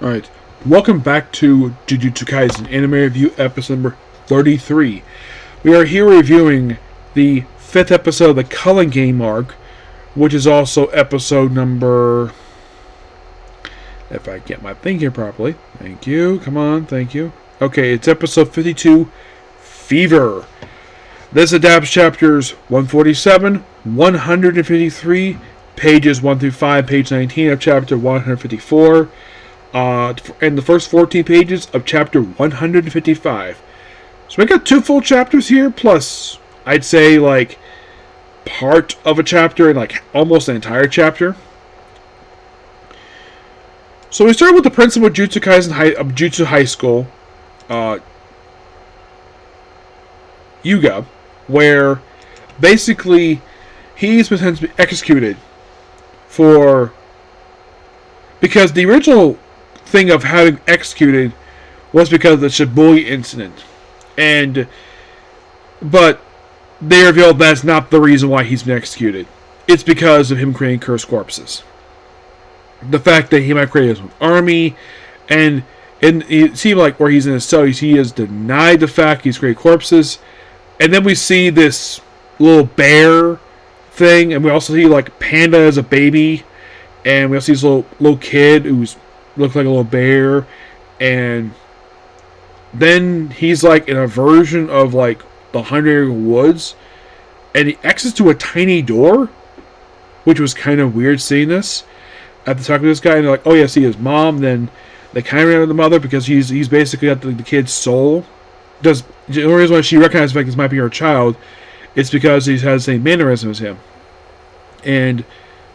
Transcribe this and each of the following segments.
Alright, welcome back to Jujutsu Kaisen Anime Review episode number 33. We are here reviewing the 5th episode of the Culling game arc, which is also episode number... If I get my thing here properly. Thank you, come on, thank you. Okay, it's episode 52, Fever. This adapts chapters 147, 153, pages 1 through 5, page 19 of chapter 154. And the first 14 pages of chapter 155. So we got 2 full chapters here, plus I'd say like part of a chapter and like almost an entire chapter. So we start with the principal of Jujutsu Kaisen Jujutsu High School, Yuga, where basically he's been executed because the original thing of having executed was because of the Shibuya incident, but they revealed that's not the reason why he's been executed. It's because of him creating cursed corpses. The fact that he might create his own army, and it seemed like where he's in his cell, he has denied the fact he's created corpses, and then we see this little bear thing, and we also see like Panda as a baby, and we also see this little kid who's looks like a little bear, and then he's like in a version of like the 100-Year Woods, and he exits to a tiny door, which was kind of weird seeing this. After talking to this guy, and they're like, "Oh yeah, see his mom." Then they kind of ran with the mother because he's basically got the kid's soul. The only reason why she recognizes the fact this might be her child, it's because he has the same mannerism as him, and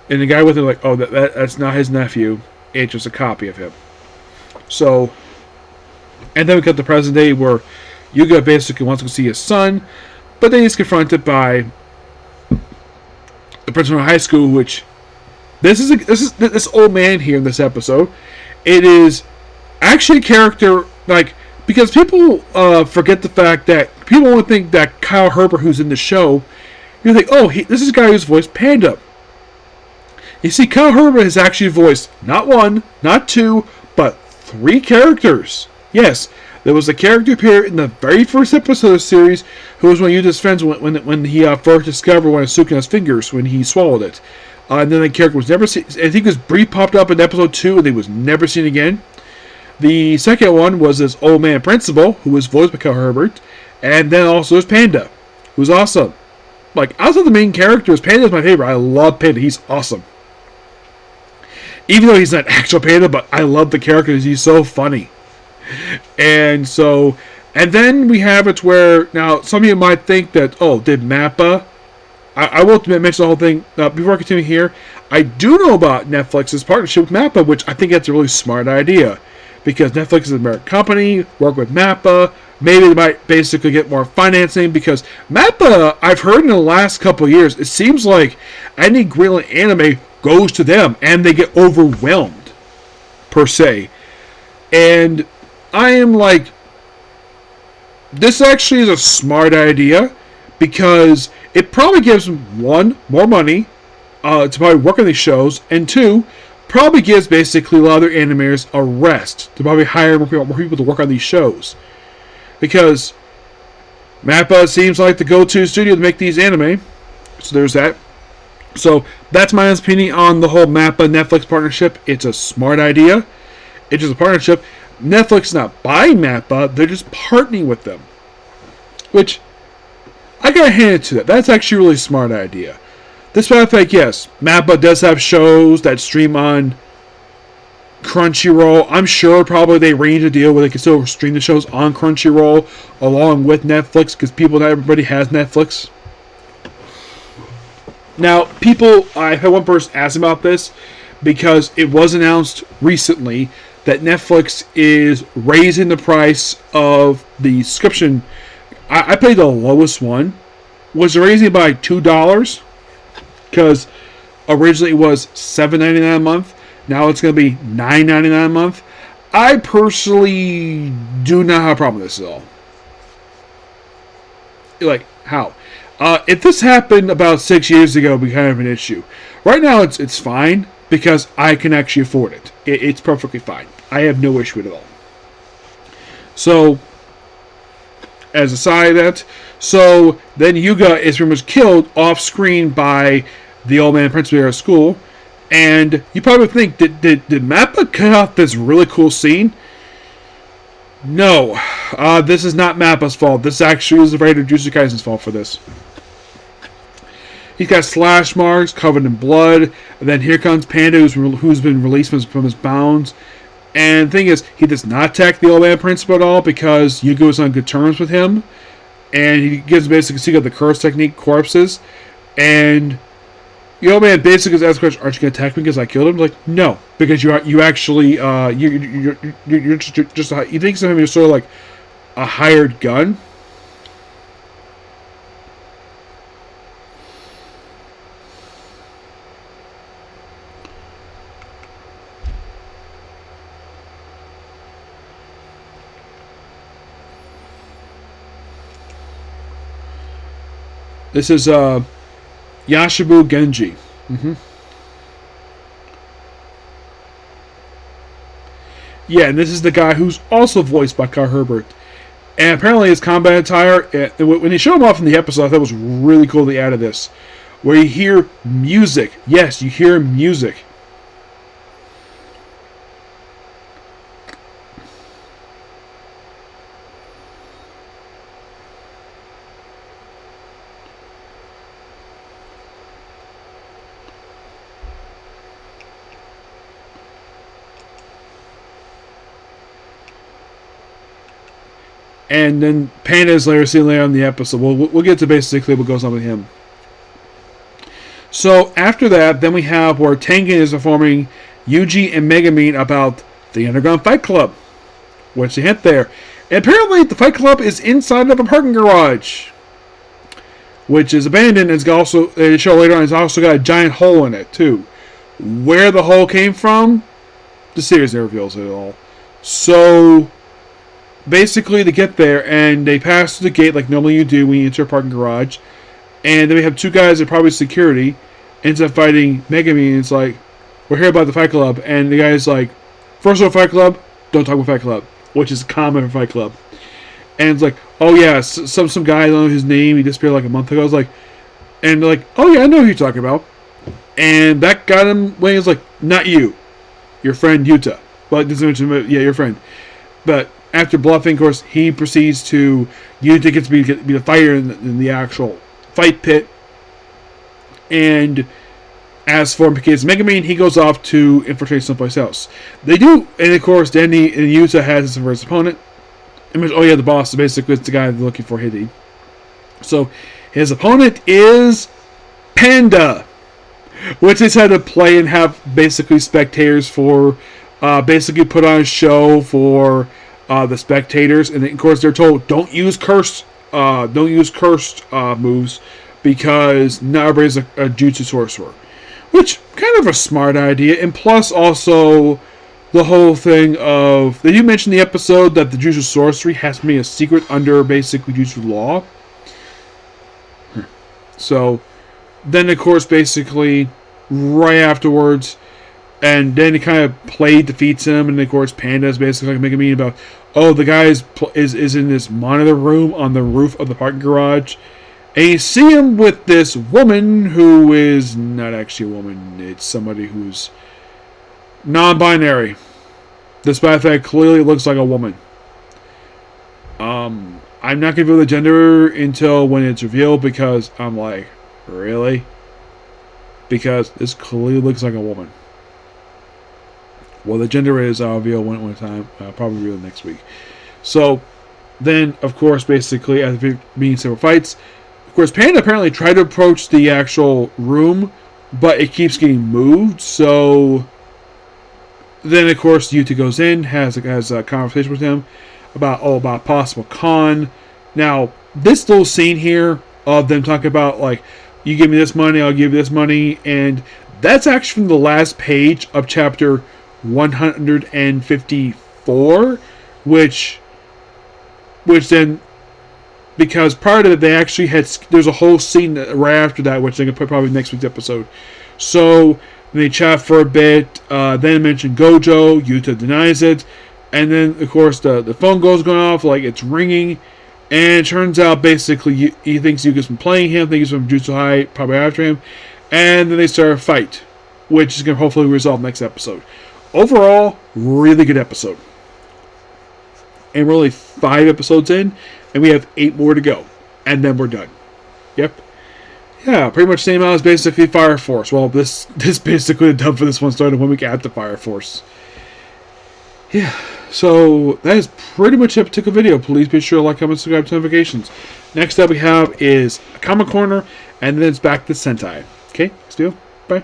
the guy with him like, "Oh, that's not his nephew. It's just a copy of him." So, and then we got the present day where Yuga basically wants to see his son, but then he's confronted by the principal of high school, which this old man here in this episode. It is actually a character like, because people forget the fact that people would think that Kyle Herbert, who's in the show, you think, "Oh, this is a guy who's voiced Panda." You see, Kyle Herbert has actually voiced not 1, not 2, but 3 characters. Yes, there was a character appeared in the very first episode of the series who was one of Yuda's friends when he first discovered one of Sukuna's fingers when he swallowed it. And then the character was never seen. I think it was brief popped up in episode 2 and he was never seen again. The second one was this old man principal who was voiced by Kyle Herbert. And then also there's Panda, who's awesome. Like, outside the main characters, Panda is my favorite. I love Panda. He's awesome. Even though he's not actual Panda, but I love the character because he's so funny. And then we have it where, now, some of you might think that, oh, did Mappa... I won't mention the whole thing. Before I continue here, I do know about Netflix's partnership with Mappa, which I think that's a really smart idea. Because Netflix is an American company, work with Mappa, maybe they might basically get more financing, because Mappa, I've heard in the last couple of years, it seems like any Greenland anime goes to them, and they get overwhelmed, per se. And I am like, this actually is a smart idea, because it probably gives them, 1, more money to probably work on these shows, and 2, probably gives basically a lot of their animators a rest to probably hire more people to work on these shows. Because Mappa seems like the go-to studio to make these anime, so there's that. So that's my opinion on the whole Mappa Netflix partnership. It's a smart idea. It's just a partnership. Netflix is not buying Mappa, they're just partnering with them. Which, I gotta hand it to that. That's actually a really smart idea. Despite the fact, yes, Mappa does have shows that stream on Crunchyroll. I'm sure probably they arrange a deal where they can still stream the shows on Crunchyroll along with Netflix, because not everybody has Netflix. Now, I had one person ask about this because it was announced recently that Netflix is raising the price of the subscription. I paid the lowest one. Was raising it by $2 because originally it was $7.99 a month. Now it's going to be $9.99 a month. I personally do not have a problem with this at all. You're like, how? If this happened about 6 years ago, it would be kind of an issue. Right now, it's fine. because I can actually afford it. It's perfectly fine. I have no issue with it at all. So, as a side of that, so then Yuga is pretty much killed off screen by the old man principal at school. And you probably think, did Mappa cut off this really cool scene? No. This is not Mappa's fault. This actually is the writer of Jujutsu Kaisen's fault for this. He's got slash marks covered in blood. And then here comes Panda, who's been released from his bounds. And the thing is, he does not attack the old man principal at all because Yuga is on good terms with him. And he gives basically secret the curse technique, corpses. And the old man basically asks the question, aren't you going to attack me because I killed him? Like, no. Because you actually, you're just you think of him, you're sort of like a hired gun. This is Yashibu Genji. Yeah, and this is the guy who's also voiced by Carl Herbert. And apparently his combat attire, when they show him off in the episode, I thought it was really cool they added this. Where you hear music. Yes, you hear music. And then Panda is later seen later on the episode. We'll get to basically what goes on with him. So after that, then we have where Tengen is informing Yuji and Megumin about the Underground Fight Club. What's the hint there? And apparently the Fight Club is inside of a parking garage, which is abandoned. It's also, they show later on, it's also got a giant hole in it too. Where the hole came from, the series never reveals it at all. So basically, they get there and they pass through the gate like normally you do when you enter a parking garage. And then we have two guys that are probably security ends up fighting Megumin. And it's like, we're here about the Fight Club. And the guy's like, first of all, Fight Club, don't talk about Fight Club, which is common for Fight Club. And it's like, oh yeah, some guy, I don't know his name, he disappeared like a month ago. I was like, and they're like, oh yeah, I know who you're talking about. And that got him when he was like, not you, your friend Yuta. Well, yeah, your friend. But after bluffing, of course, he proceeds to Yuta gets to be the fighter in the actual fight pit. And as for Megumin, he goes off to infiltrate someplace else. They do, and of course, Denny and Yuta has his first opponent. Oh yeah, the boss basically is the guy they're looking for, Hidi. So his opponent is Panda, which is how to play and have basically spectators for, basically put on a show for the spectators, and of course they're told don't use cursed moves because not everybody's a jutsu sorcerer, which kind of a smart idea. And plus also the whole thing of, they do mention in the episode that the jutsu sorcery has to be a secret under basically jutsu law. So then of course basically right afterwards, and then he kind of defeats him, and of course Panda is basically like making a mean about, oh, the guy is in this monitor room on the roof of the parking garage, and you see him with this woman who is not actually a woman, it's somebody who's non-binary, despite the fact clearly looks like a woman. I'm not going to reveal the gender until when it's revealed, because I'm like, really? Because this clearly looks like a woman. Well, the gender is, I'll reveal one time. I'll probably reveal next week. So, then, of course, basically, after being several fights, of course, Panda apparently tried to approach the actual room, but it keeps getting moved. So, then, of course, Yuta goes in, has a conversation with him about possible con. Now, this little scene here of them talking about, like, you give me this money, I'll give you this money, and that's actually from the last page of chapter 154, which then, because prior to that they actually had, there's a whole scene right after that which they can put probably next week's episode. So And they chat for a bit. Then mention Gojo. Yuta denies it. And then, of course, the phone goes going off, like it's ringing. And it turns out, basically, he thinks Yuka's been playing him, thinks he's from Jutsu High, probably after him. And then they start a fight, which is going to hopefully resolve next episode. Overall, really good episode. And we're only 5 episodes in, and we have 8 more to go. And then we're done. Yep. Yeah, pretty much same out as basically Fire Force. Well, this basically the dub for this one started 1 week after Fire Force. Yeah, so that is pretty much it for the video. Please be sure to like, comment, subscribe, notifications. Next up we have is a Comic Corner, and then it's back to Sentai. Okay, still, bye.